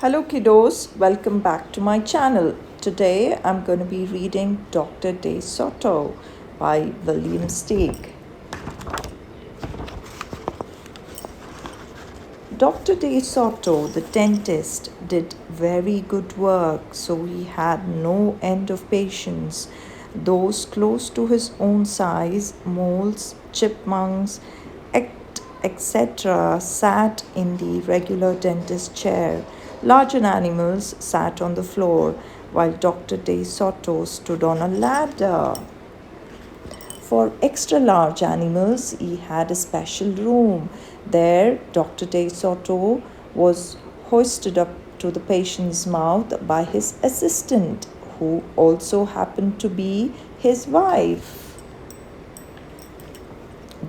Hello kiddos, welcome back to my channel. Today I'm going to be reading Dr. De Soto by William Steig. Dr. De Soto, the dentist, did very good work, so he had no end of patients. Those close to his own size, moles, chipmunks, etc., sat in the regular dentist chair. Larger animals sat on the floor, while Dr. De Soto stood on a ladder. For extra large animals, he had a special room. There, Dr. De Soto was hoisted up to the patient's mouth by his assistant, who also happened to be his wife.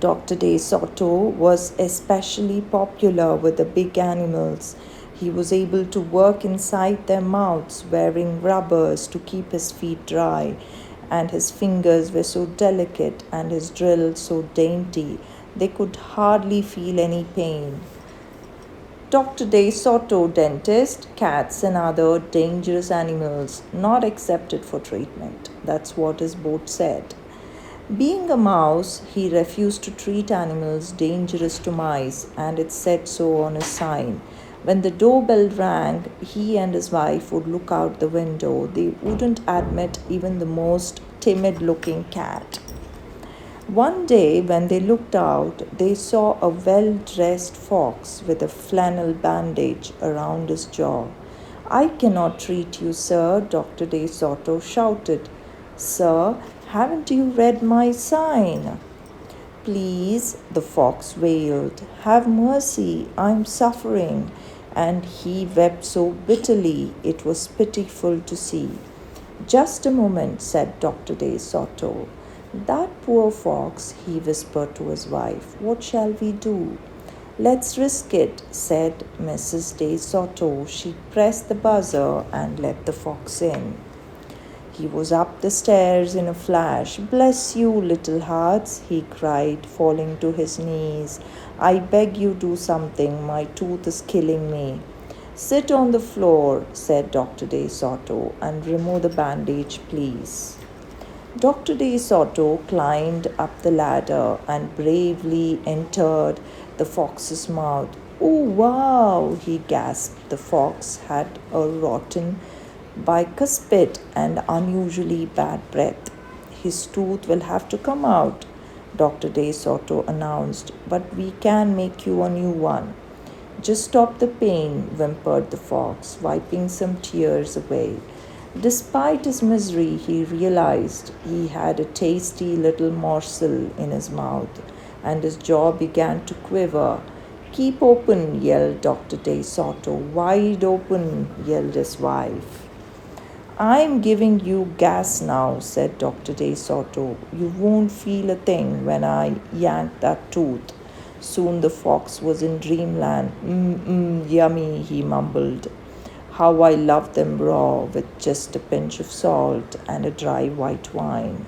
Dr. De Soto was especially popular with the big animals. He was able to work inside their mouths wearing rubbers to keep his feet dry, and his fingers were so delicate and his drill so dainty they could hardly feel any pain. Dr. De Soto, dentist, cats and other dangerous animals not accepted for treatment. That's what his board said. Being a mouse, he refused to treat animals dangerous to mice, and it said so on his sign. When the doorbell rang, he and his wife would look out the window. They wouldn't admit even the most timid looking cat. One day, when they looked out, they saw a well dressed fox with a flannel bandage around his jaw. I cannot treat you, sir, Dr. De Soto shouted. Sir, haven't you read my sign? Please, the fox wailed. Have mercy, I'm suffering. And he wept so bitterly it was pitiful to see. Just a moment, said Dr. De Soto. That poor fox, he whispered to his wife. What shall we do? Let's risk it, said Mrs. De Soto. She pressed the buzzer and let the fox in. He was up the stairs in a flash. Bless you, little hearts, he cried, falling to his knees. I beg you do something. My tooth is killing me. Sit on the floor, said Dr. De Soto, and remove the bandage, please. Dr. De Soto climbed up the ladder and bravely entered the fox's mouth. Oh, wow, he gasped. The fox had a rotten bicuspid and unusually bad breath. His tooth will have to come out, Dr. De Soto announced, but we can make you a new one. Just stop the pain, whimpered the fox, wiping some tears away. Despite his misery, he realized he had a tasty little morsel in his mouth, and his jaw began to quiver. Keep open, yelled Dr. De Soto. Wide open, yelled his wife. I'm giving you gas now, said Dr. De Soto. You won't feel a thing when I yank that tooth. Soon the fox was in dreamland. Yummy, he mumbled. How I loved them raw, with just a pinch of salt and a dry white wine.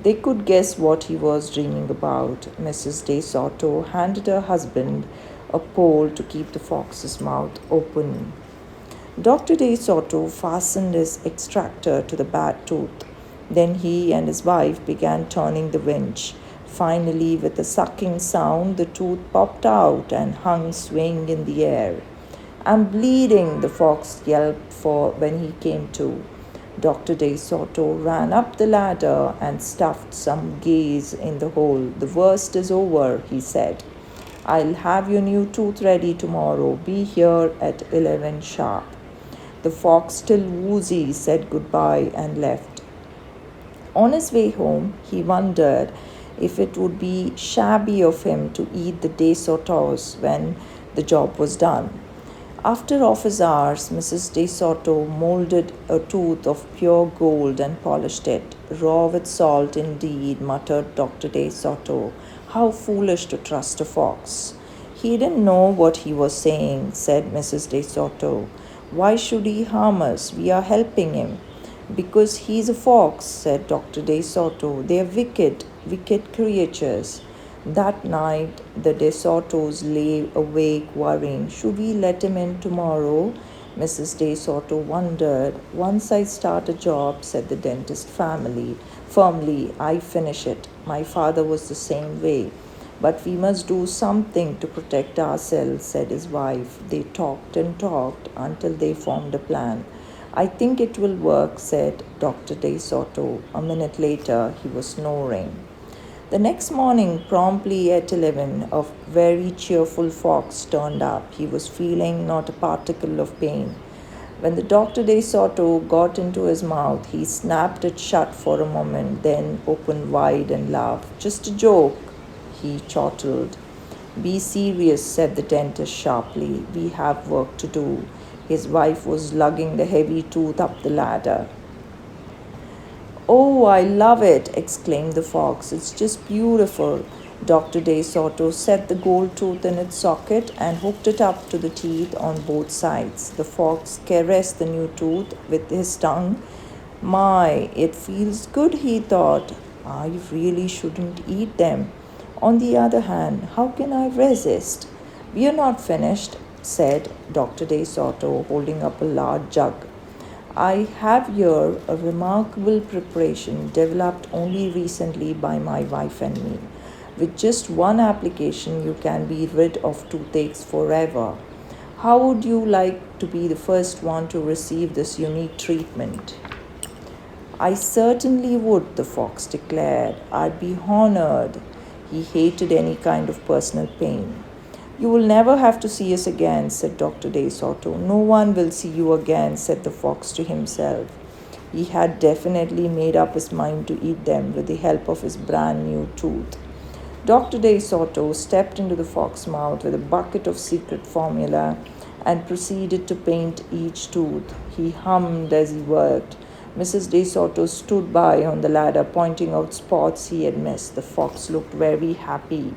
They could guess what he was dreaming about. Mrs. De Soto handed her husband a pole to keep the fox's mouth open. Dr. De Soto fastened his extractor to the bad tooth. Then he and his wife began turning the winch. Finally, with a sucking sound, the tooth popped out and hung swaying in the air. I'm bleeding, the fox yelped for when he came to. Dr. De Soto ran up the ladder and stuffed some gauze in the hole. The worst is over, he said. I'll have your new tooth ready tomorrow. Be here at 11 sharp. The fox, still woozy, said goodbye and left. On his way home, he wondered if it would be shabby of him to eat the De Sotos when the job was done. After office hours, Mrs. De Soto molded a tooth of pure gold and polished it. Raw with salt indeed, muttered Dr. De Soto. How foolish to trust a fox. He didn't know what he was saying, said Mrs. De Soto. Why should he harm us? We are helping him. Because he's a fox, said Dr. De Soto. They are wicked, wicked creatures. That night, the De Sotos lay awake worrying. Should we let him in tomorrow? Mrs. De Soto wondered. Once I start a job, said the dentist family, firmly, I finish it. My father was the same way. But we must do something to protect ourselves, said his wife. They talked and talked until they formed a plan. I think it will work, said Dr. De Soto. A minute later, he was snoring. The next morning, promptly at 11, a very cheerful fox turned up. He was feeling not a particle of pain. When the Dr. De Soto got into his mouth, he snapped it shut for a moment, then opened wide and laughed. Just a joke, he chortled. Be serious, said the dentist sharply. We have work to do. His wife was lugging the heavy tooth up the ladder. Oh, I love it, exclaimed the fox. It's just beautiful. Dr. De Soto set the gold tooth in its socket and hooked it up to the teeth on both sides. The fox caressed the new tooth with his tongue. My, it feels good, he thought. I really shouldn't eat them. On the other hand, how can I resist? We are not finished, said Dr. De Soto, holding up a large jug. I have here a remarkable preparation developed only recently by my wife and me. With just one application, you can be rid of toothaches forever. How would you like to be the first one to receive this unique treatment? I certainly would, the fox declared. I'd be honored. He hated any kind of personal pain. You will never have to see us again, said Dr. De Soto. No one will see you again, said the fox to himself. He had definitely made up his mind to eat them with the help of his brand new tooth. Dr. De Soto stepped into the fox's mouth with a bucket of secret formula and proceeded to paint each tooth. He hummed as he worked. Mrs. De Soto stood by on the ladder, pointing out spots he had missed. The fox looked very happy.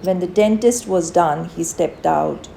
When the dentist was done, he stepped out.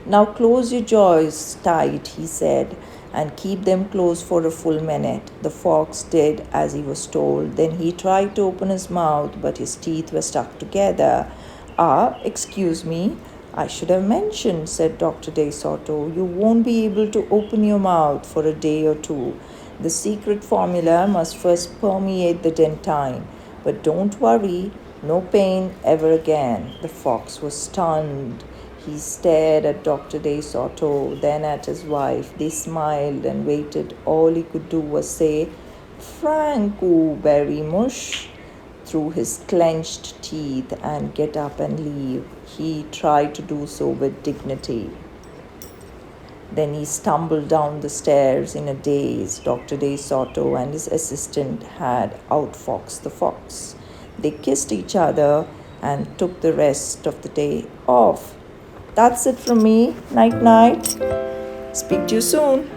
Now close your jaws tight, he said, and keep them closed for a full minute. The fox did as he was told. Then he tried to open his mouth, but his teeth were stuck together. Ah, excuse me, I should have mentioned, said Dr. De Soto. You won't be able to open your mouth for a day or two. The secret formula must first permeate the dentine. But don't worry, no pain ever again. The fox was stunned. He stared at Dr. De Soto, then at his wife. They smiled and waited. All he could do was say, Franco Berry Mush, through his clenched teeth and get up and leave. He tried to do so with dignity. Then he stumbled down the stairs in a daze. Dr. De Soto and his assistant had outfoxed the fox. They kissed each other and took the rest of the day off. That's it from me. Night night. Speak to you soon.